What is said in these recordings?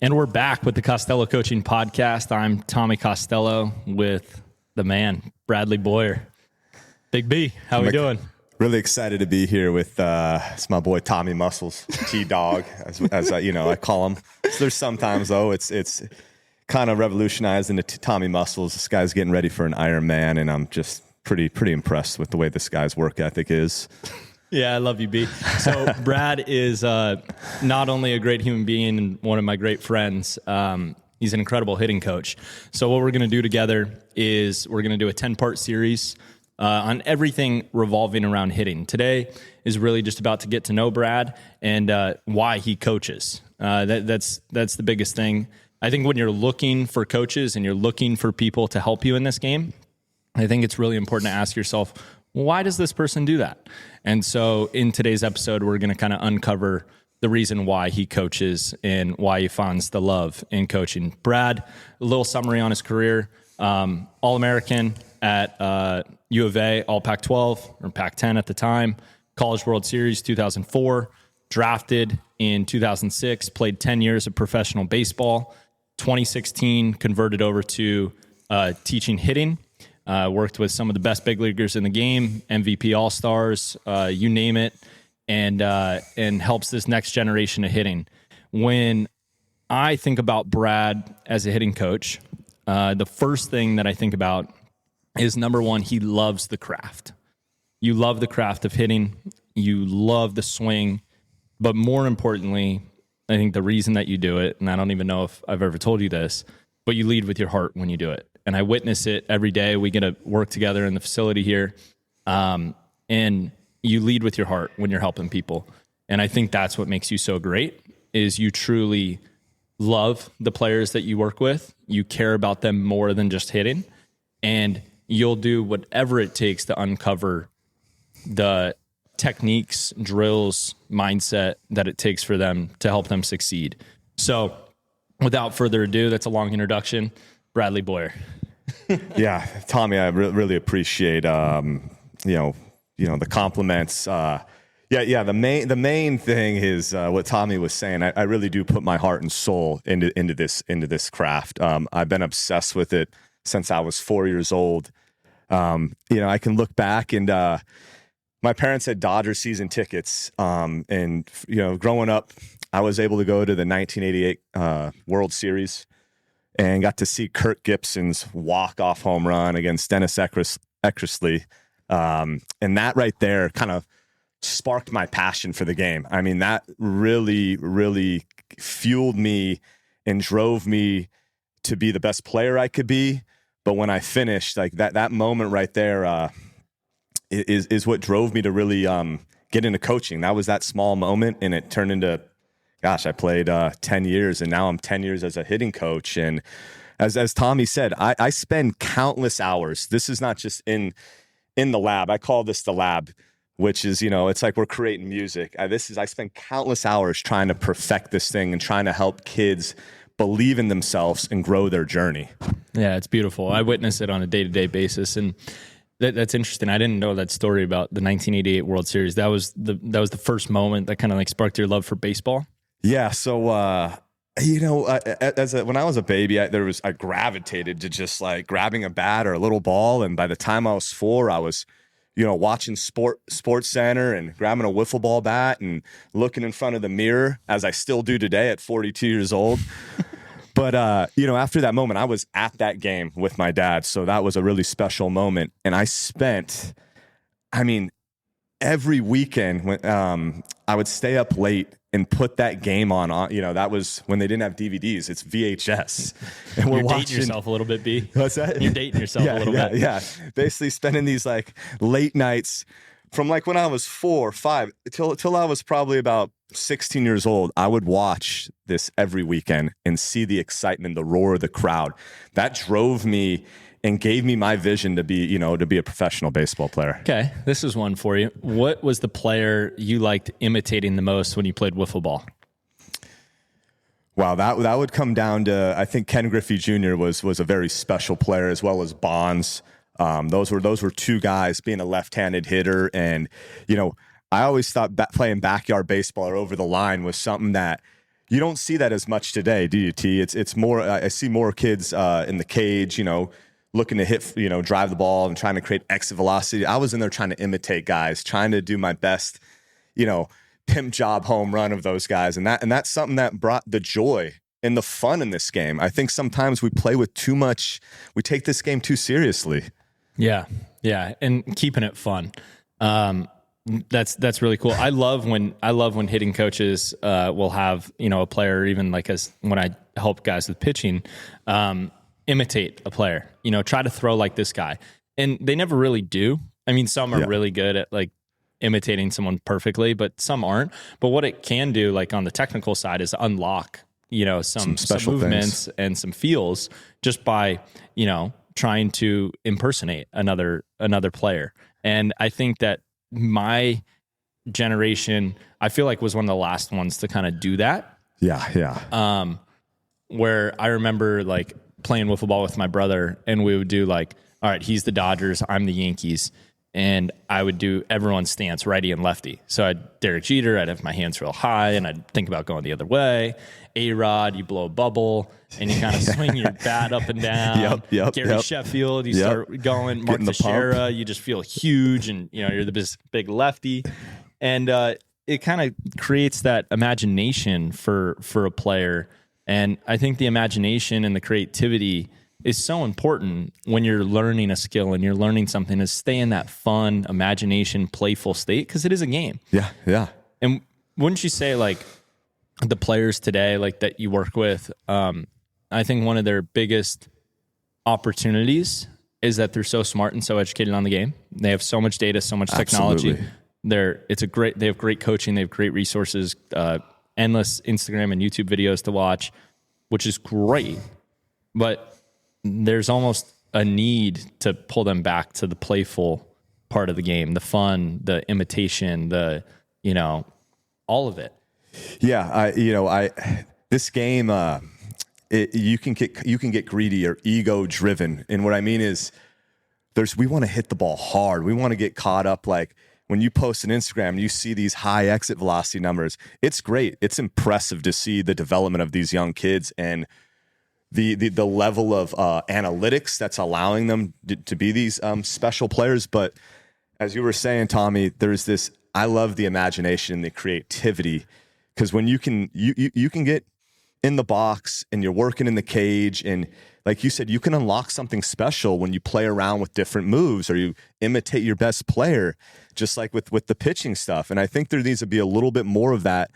And we're back with the Costello Coaching Podcast. I'm Tommy Costello with the man, Bradley Boyer. Big B, how we doing? Really excited to be here with it's my boy Tommy Muscles, T-Dog, as I call him. So there's sometimes, though, it's kind of revolutionized into Tommy Muscles. This guy's getting ready for an Ironman, and I'm just pretty impressed with the way this guy's work ethic is. Yeah, I love you, B. So Brad is not only a great human being and one of my great friends, he's an incredible hitting coach. So what we're going to do together is we're going to do a 10-part series on everything revolving around hitting. Today is really just about to get to know Brad and why he coaches. That's the biggest thing. I think when you're looking for coaches and you're looking for people to help you in this game, I think it's really important to ask yourself, why does this person do that? And so in today's episode, we're going to kind of uncover the reason why he coaches and why he finds the love in coaching. Brad, a little summary on his career. All-American at U of A, all Pac-12 or Pac-10 at the time. College World Series 2004. Drafted in 2006. Played 10 years of professional baseball. 2016 converted over to teaching hitting. Worked with some of the best big leaguers in the game, MVP All-Stars, you name it, and helps this next generation of hitting. When I think about Brad as a hitting coach, the first thing that I think about is, number one, he loves the craft. You love the craft of hitting. You love the swing. But more importantly, I think the reason that you do it, and I don't even know if I've ever told you this, but you lead with your heart when you do it. And I witness it every day. We get to work together in the facility here. And you lead with your heart when you're helping people. And I think that's what makes you so great, is you truly love the players that you work with. You care about them more than just hitting. And you'll do whatever it takes to uncover the techniques, drills, mindset that it takes for them to help them succeed. So without further ado, that's a long introduction. Bradley Boyer. Yeah, Tommy, I really appreciate the compliments. The main thing is what Tommy was saying. I really do put my heart and soul into this craft. I've been obsessed with it since I was 4 years old. I can look back and my parents had Dodger season tickets, and growing up, I was able to go to the 1988 World Series and got to see Kirk Gibson's walk-off home run against Dennis Eckersley. And that right there kind of sparked my passion for the game. I mean, that really, really fueled me and drove me to be the best player I could be. But when I finished, like that moment right there is what drove me to really get into coaching. That was that small moment, and it turned into, gosh, I played 10 years, and now I'm 10 years as a hitting coach. And as Tommy said, I spend countless hours. This is not just in the lab. I call this the lab, which is, it's like we're creating music. I spend countless hours trying to perfect this thing and trying to help kids believe in themselves and grow their journey. Yeah, it's beautiful. I witness it on a day-to-day basis, and that's interesting. I didn't know that story about the 1988 World Series. That was the first moment that kind of like sparked your love for baseball. Yeah. So, when I was a baby, I gravitated to just like grabbing a bat or a little ball. And by the time I was 4, I was, watching Sports Center and grabbing a wiffle ball bat and looking in front of the mirror, as I still do today at 42 years old. But, after that moment, I was at that game with my dad. So that was a really special moment. And I spent, every weekend when I would stay up late and put that game on. That was when they didn't have DVDs. It's VHS. And You're dating yourself a little bit, B. What's that? You're dating yourself a little bit. Yeah. Basically spending these like late nights from like when I was 4 or 5 till I was probably about 16 years old. I would watch this every weekend and see the excitement, the roar of the crowd. That drove me and gave me my vision to be a professional baseball player. Okay, this is one for you. What was the player you liked imitating the most when you played wiffle ball? Wow, that would come down to, I think Ken Griffey Jr. was a very special player, as well as Bonds. Those were two guys, being a left-handed hitter, and I always thought playing backyard baseball or over the line was something that You don't see that as much today, do you, T? It's more. I see more kids in the cage, looking to hit, drive the ball and trying to create exit velocity. I was in there trying to imitate guys, trying to do my best, pimp job home run of those guys, and that's something that brought the joy and the fun in this game. I think sometimes we play with too much. We take this game too seriously. Yeah, and keeping it fun. That's really cool. I love when hitting coaches will have a player, or even like when I help guys with pitching, imitate a player. Try to throw like this guy, and they never really do. I mean, some are really good at like imitating someone perfectly, but some aren't. But what it can do, like on the technical side, is unlock some special movements and some feels just by trying to impersonate another player. And I think that my generation, I feel like, was one of the last ones to kind of do that. Yeah. Where I remember like playing wiffle ball with my brother, and we would do like, all right, he's the Dodgers, I'm the Yankees, and I would do everyone's stance, righty and lefty. So I'd Derek Jeter, I'd have my hands real high, and I'd think about going the other way. A-Rod, you blow a bubble, and you kind of swing your bat up and down. Gary Sheffield, you start going. Mark Teixeira, you just feel huge, and you're the big lefty. And it kind of creates that imagination for a player. And I think the imagination and the creativity is so important when you're learning a skill and you're learning something, to stay in that fun, imagination, playful state, because it is a game. Yeah. And wouldn't you say, like, the players today, like, that you work with, I think one of their biggest opportunities is that they're so smart and so educated on the game. They have so much data, so much technology. Absolutely. They have great coaching, they have great resources, endless Instagram and YouTube videos to watch, which is great. But there's almost a need to pull them back to the playful part of the game, the fun, the imitation, all of it. Yeah, this game, you can get greedy or ego driven, and what I mean is, we want to hit the ball hard. We want to get caught up. Like when you post on Instagram, and you see these high exit velocity numbers. It's great. It's impressive to see the development of these young kids and the level of analytics that's allowing them to be these special players. But as you were saying, Tommy, there's this. I love the imagination and the creativity. Because when you can get in the box and you're working in the cage, and like you said, you can unlock something special when you play around with different moves or you imitate your best player, just like with the pitching stuff. And I think there needs to be a little bit more of that.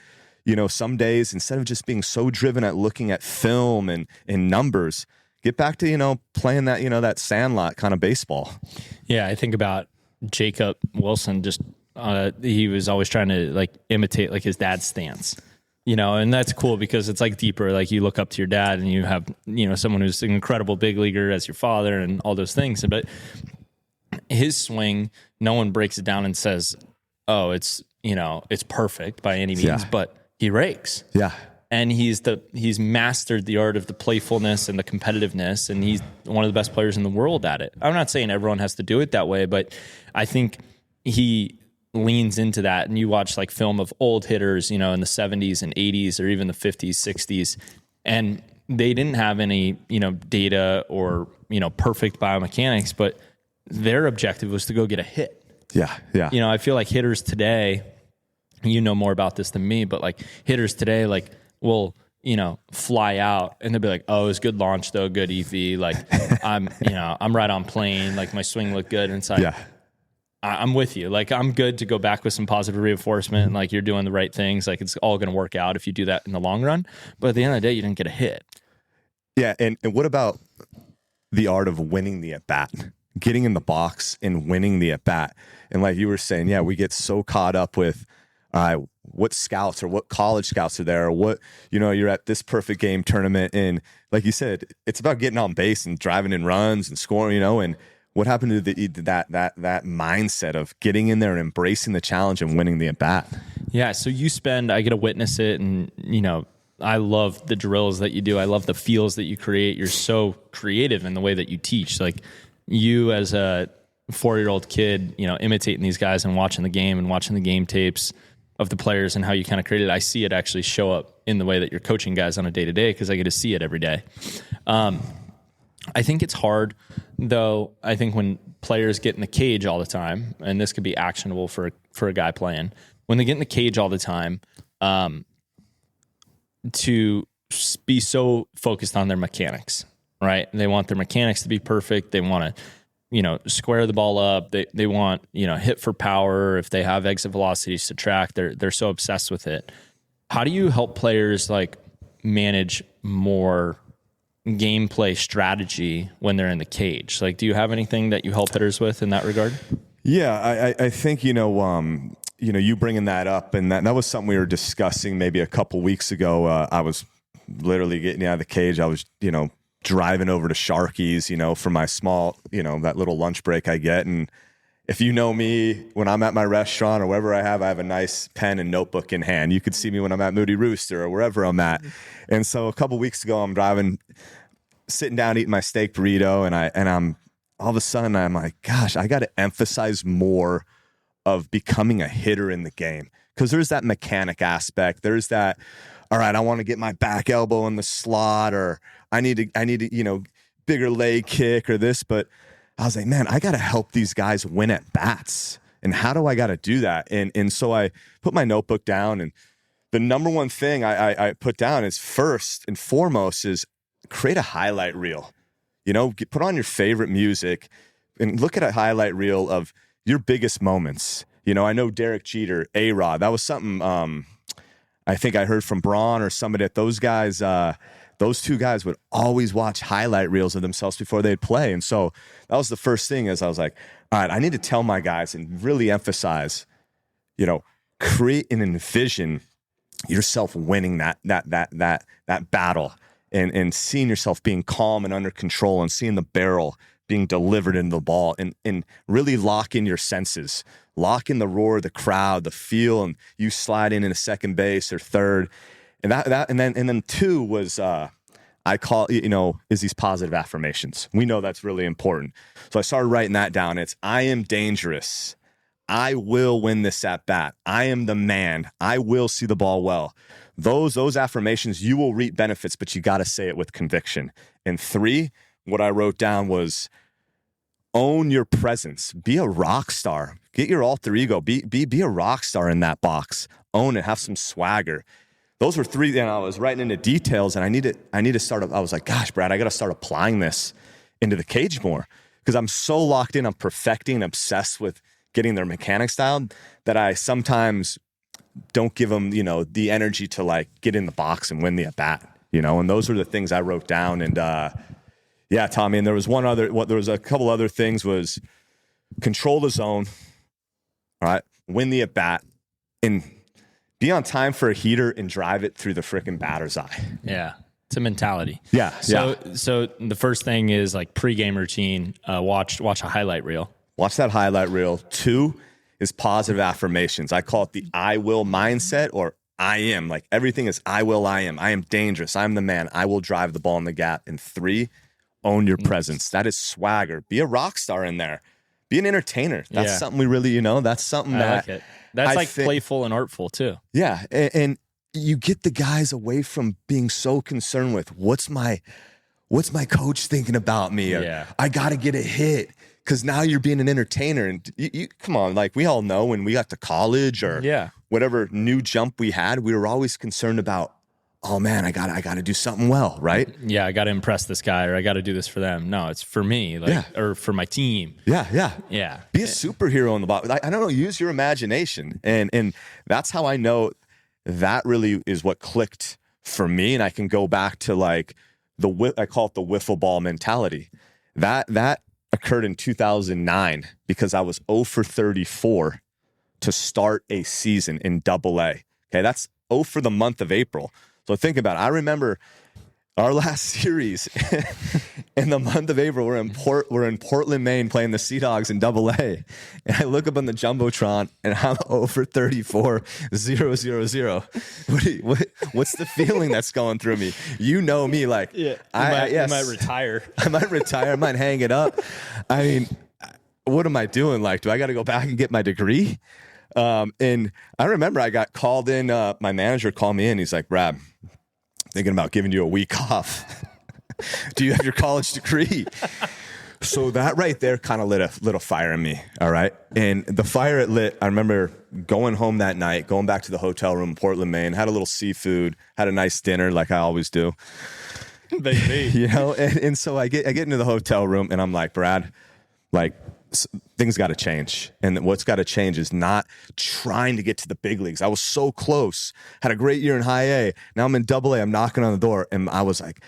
Some days, instead of just being so driven at looking at film and numbers, get back to playing that that sandlot kind of baseball. Yeah, I think about Jacob Wilson. Just he was always trying to like imitate like his dad's stance, and that's cool because it's like deeper. Like you look up to your dad, and you have someone who's an incredible big leaguer as your father, and all those things. But his swing, no one breaks it down and says, "Oh, it's perfect by any means," but he rakes. Yeah. And he's mastered the art of the playfulness and the competitiveness, and he's one of the best players in the world at it. I'm not saying everyone has to do it that way, but I think he leans into that. And you watch like film of old hitters, in the 70s and 80s or even the 50s, 60s, and they didn't have any, data or, perfect biomechanics, but their objective was to go get a hit. Yeah. I feel like hitters today, you know more about this than me, but like hitters today, like will, fly out and they'll be like, "Oh, it was good launch though, good EV. Like I'm right on plane. Like my swing looked good." And it's like, I'm with you. Like I'm good to go back with some positive reinforcement and like you're doing the right things. Like it's all going to work out if you do that in the long run. But at the end of the day, you didn't get a hit. Yeah. And what about the art of winning the at bat, getting in the box and winning the at bat? And like you were saying, yeah, we get so caught up with, what scouts or what college scouts are there, or what, you're at this perfect game tournament. And like you said, it's about getting on base and driving in runs and scoring, and what happened to that mindset of getting in there and embracing the challenge and winning the at bat? Yeah. So I get to witness it, and, I love the drills that you do. I love the feels that you create. You're so creative in the way that you teach. Like you as a 4-year-old kid, imitating these guys and watching the game tapes. of the players and how you kind of created it. I see it actually show up in the way that you're coaching guys on a day-to-day because I get to see it every day. I think it's hard, though. I think when players get in the cage all the time, and this could be actionable for a guy playing, when they get in the cage all the time, to be so focused on their mechanics, right? They want their mechanics to be perfect. They want to, square the ball up. They want, hit for power. If they have exit velocities to track, they're so obsessed with it. How do you help players like manage more gameplay strategy when they're in the cage? Like, do you have anything that you help hitters with in that regard? Yeah, I think, you bringing that up, and that was something we were discussing maybe a couple weeks ago. I was literally getting out of the cage. I was, driving over to Sharky's, for my small, that little lunch break I get. And if you know me, when I'm at my restaurant or wherever I have a nice pen and notebook in hand. You could see me when I'm at Moody Rooster or wherever I'm at. And so a couple weeks ago, I'm driving, sitting down, eating my steak burrito, and I'm all of a sudden I'm like, gosh, I got to emphasize more of becoming a hitter in the game, because there's that mechanic aspect. There's that, all right, I want to get my back elbow in the slot, or I need to, bigger leg kick or this. But I was like, man, I got to help these guys win at bats. And how do I got to do that? And so I put my notebook down, and the number one thing I put down is first and foremost is create a highlight reel. Put on your favorite music and look at a highlight reel of your biggest moments. I know Derek Jeter, A-Rod, that was something I think I heard from Braun or somebody that those guys, those two guys would always watch highlight reels of themselves before they'd play. And so that was the first thing, is I was like, all right, I need to tell my guys and really emphasize, create and envision yourself winning that battle, and seeing yourself being calm and under control, and seeing the barrel being delivered into the ball, and really lock in your senses, lock in the roar of the crowd, the feel, and you slide in a second base or third. And and then two was, I call, is these positive affirmations. We know that's really important. So I started writing that down. It's, I am dangerous. I will win this at bat. I am the man. I will see the ball well. Those affirmations, you will reap benefits, but you got to say it with conviction. And three, what I wrote down was, own your presence. Be a rock star. Get your alter ego. Be a rock star in that box. Own it. Have some swagger. Those were three. And I was writing into details, and I need to start. I was like, gosh, Brad, I got to start applying this into the cage more, because I'm so locked in. I'm perfecting, obsessed with getting their mechanics dialed, that I sometimes don't give them, the energy to like get in the box and win the at bat. And those were the things I wrote down. And yeah, Tommy. And there was there was a couple other things. Was control the zone. All right, win the at bat, and be on time for a heater, and drive it through the freaking batter's eye. Yeah, it's a mentality. Yeah. So the first thing is like pregame routine. Watch a highlight reel. Watch that highlight reel. Two is positive affirmations. I call it the I will mindset, or I am. Like, everything is I will, I am. I am dangerous. I'm the man. I will drive the ball in the gap. And three, own your presence. That is swagger. Be a rock star in there. Be an entertainer. That's something we really, that's something I that like it. That's playful and artful too. Yeah. And you get the guys away from being so concerned with what's my coach thinking about me? Or, I got to get a hit. Because now you're being an entertainer. And you come on, like, we all know when we got to college or whatever new jump we had, we were always concerned about, oh man, I gotta do something well, right? Yeah, I gotta impress this guy, or I gotta do this for them. No, it's for me, or for my team. Yeah. Be a superhero in the box. I don't know, use your imagination. And that's how I know that really is what clicked for me. And I can go back to like I call it the wiffle ball mentality. That occurred in 2009 because I was 0 for 34 to start a season in Double-A. Okay, that's 0 for the month of April. So think about it. I remember our last series in the month of April. We're in Portland, Maine, playing the Sea Dogs in Double-A, and I look up on the jumbotron, and I'm 0 for 34, 0, 0, 0. What's the feeling that's going through me? You know me, like I might retire. I might retire. I might hang it up. I mean, what am I doing? Like, do I got to go back and get my degree? And I remember I got called in, my manager called me in. He's like, Brad, thinking about giving you a week off. Do you have your college degree? So that right there kind of lit a little fire in me, all right? And the fire it lit, I remember going home that night, going back to the hotel room in Portland, Maine, had a little seafood, had a nice dinner like I always do. Baby. You know, and so I get into the hotel room and I'm like, Brad, like things got to change. And what's got to change is not trying to get to the big leagues. I was so close, had a great year in high A. Now I'm in double A. I'm knocking on the door. And I was like,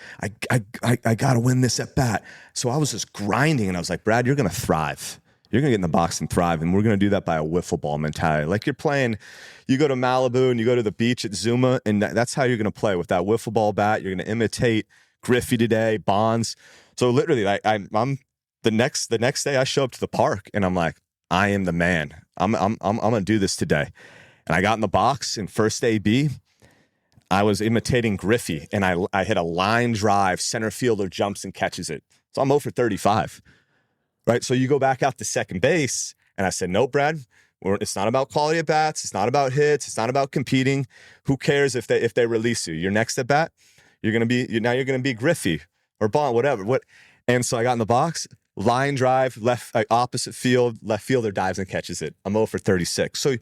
I got to win this at bat. So I was just grinding. And I was like, Brad, you're going to thrive. You're going to get in the box and thrive. And we're going to do that by a wiffle ball mentality. Like you're playing, you go to Malibu and you go to the beach at Zuma. And that's how you're going to play with that wiffle ball bat. You're going to imitate Griffey today, Bonds. So literally, I'm the next day I show up to the park and I'm like, I am the man. I'm gonna do this today. And I got in the box in first AB. I was imitating Griffey and I hit a line drive. Center fielder jumps and catches it. So I'm 0 for 35. Right. So you go back out to second base and I said, no, Brad. It's not about quality at bats. It's not about hits. It's not about competing. Who cares if they release you? Your next at bat. You're gonna be Griffey or Bond, whatever. And so I got in the box, line drive, left opposite field, left fielder dives and catches it. I'm 0 for 36. So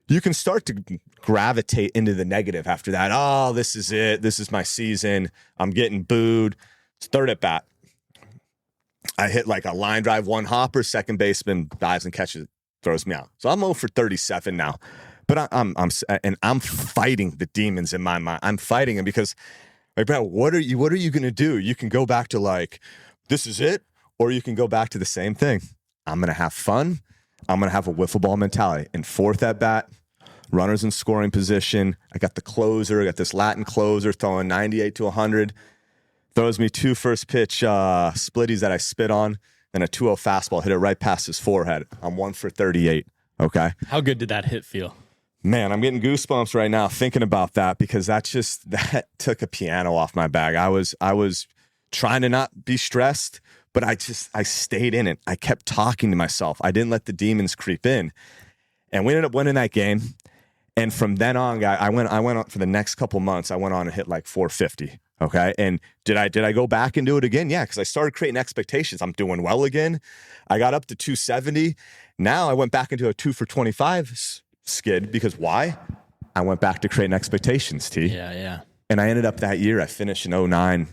you can start to gravitate into the negative after that. Oh, this is it. This is my season. I'm getting booed. It's third at bat. I hit like a line drive, one hopper, second baseman dives and catches it, throws me out. So I'm 0 for 37 now. But I'm fighting the demons in my mind. I'm fighting them because, like, Brad, what are you going to do? You can go back to like, this is it, or you can go back to the same thing. I'm going to have fun. I'm going to have a wiffle ball mentality. And fourth at bat, runners in scoring position. I got the closer. I got this Latin closer throwing 98 to 100. Throws me 2 first pitch splitties that I spit on, and a 2-0 fastball, hit it right past his forehead. I'm 1 for 38. Okay. How good did that hit feel? Man, I'm getting goosebumps right now thinking about that because that took a piano off my back. I was trying to not be stressed, but I stayed in it. I kept talking to myself. I didn't let the demons creep in. And we ended up winning that game. And from then on, I went on for the next couple months. I went on and hit like 450. Okay. And did I go back and do it again? Yeah, because I started creating expectations. I'm doing well again. I got up to 270. Now I went back into a 2 for 25 skid because why? I went back to creating expectations, T. Yeah. And I ended up that year, I finished in 09,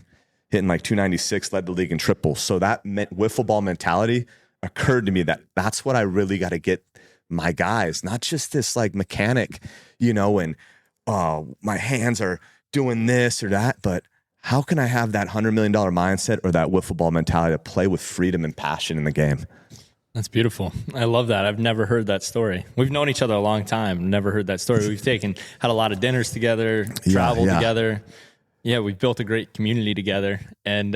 hitting like 296, led the league in triples. So that wiffle ball mentality occurred to me that's what I really got to get my guys, not just this like mechanic, and my hands are doing this or that, but how can I have that $100 million mindset or that wiffle ball mentality to play with freedom and passion in the game? That's beautiful. I love that. I've never heard that story. We've known each other a long time. Never heard that story. We've had a lot of dinners together, traveled together. Yeah, we've built a great community together. And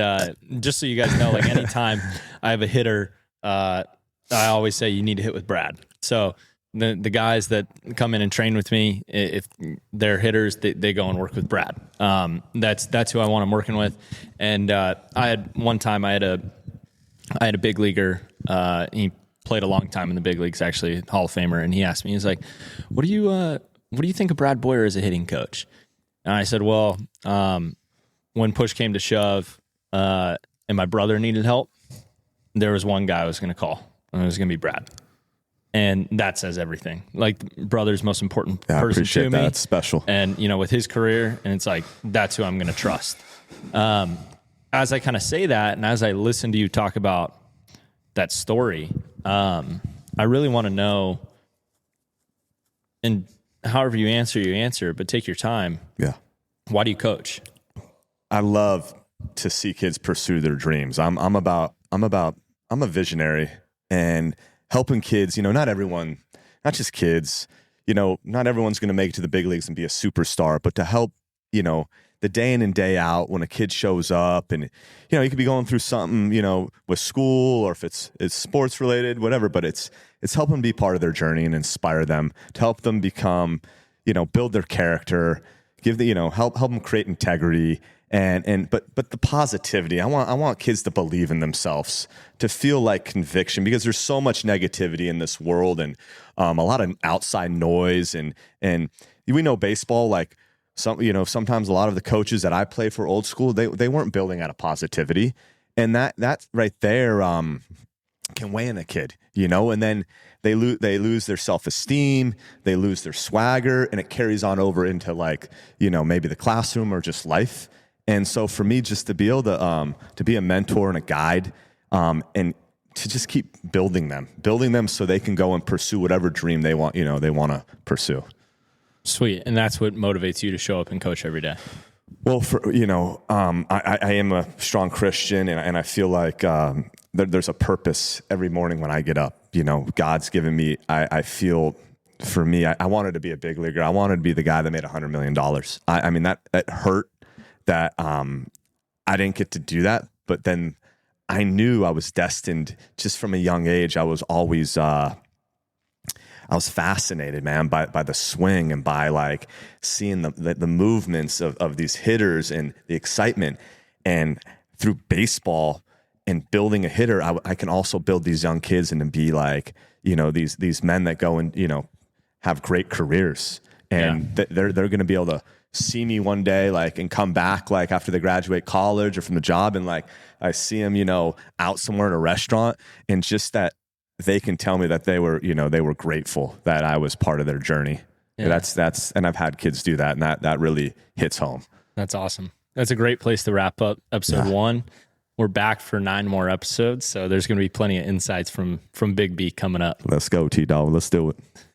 just so you guys know, like anytime I have a hitter, I always say you need to hit with Brad. So the guys that come in and train with me, if they're hitters, they go and work with Brad. That's who I want them working with. And I had a big leaguer. He played a long time in the big leagues, actually, Hall of Famer. And he asked me, he's like, what do you think of Brad Boyer as a hitting coach? And I said, well, when push came to shove, and my brother needed help, there was one guy I was going to call, and it was going to be Brad. And that says everything. Like, brother's most important person to me. That's special. And, with his career, and it's like, that's who I'm going to trust. As I kind of say that, and as I listen to you talk about that story, I really want to know, and however you answer, but take your time. Yeah. Why do you coach? I love to see kids pursue their dreams. I'm a visionary, and helping kids, not everyone, not just kids, not everyone's going to make it to the big leagues and be a superstar, but to help, the day in and day out when a kid shows up and, you could be going through something, with school or if it's sports related, whatever, but it's helping be part of their journey and inspire them to help them become, build their character, help them create integrity But the positivity, I want kids to believe in themselves, to feel like conviction, because there's so much negativity in this world, and a lot of outside noise, and we know baseball, like sometimes a lot of the coaches that I played for old school, they weren't building out of positivity, and that right there can weigh in a kid, and then they lose their self-esteem, they lose their swagger, and it carries on over into maybe the classroom or just life. And so for me, just to be able to be a mentor and a guide, and to just keep building them so they can go and pursue whatever dream they want to pursue. Sweet. And that's what motivates you to show up and coach every day. Well, I am a strong Christian, and I feel like there's a purpose every morning when I get up. God's given me, I feel, for me, I wanted to be a big leaguer. I wanted to be the guy that made $100 million. I mean, that hurt that I didn't get to do that, but then I knew I was destined just from a young age. I was always I was fascinated, man, by the swing and by seeing the movements of these hitters and the excitement. And through baseball and building a hitter, I can also build these young kids and be these men that go and have great careers, and they're going to be able to see me one day and come back after they graduate college or from the job, and I see them out somewhere in a restaurant, and just that they can tell me that they were grateful that I was part of their journey. Yeah. That's and I've had kids do that, and that really hits home. That's awesome. That's a great place to wrap up episode 1. We're back for 9 more episodes, so there's going to be plenty of insights from Big B coming up. Let's go, T-Dog. Let's do it.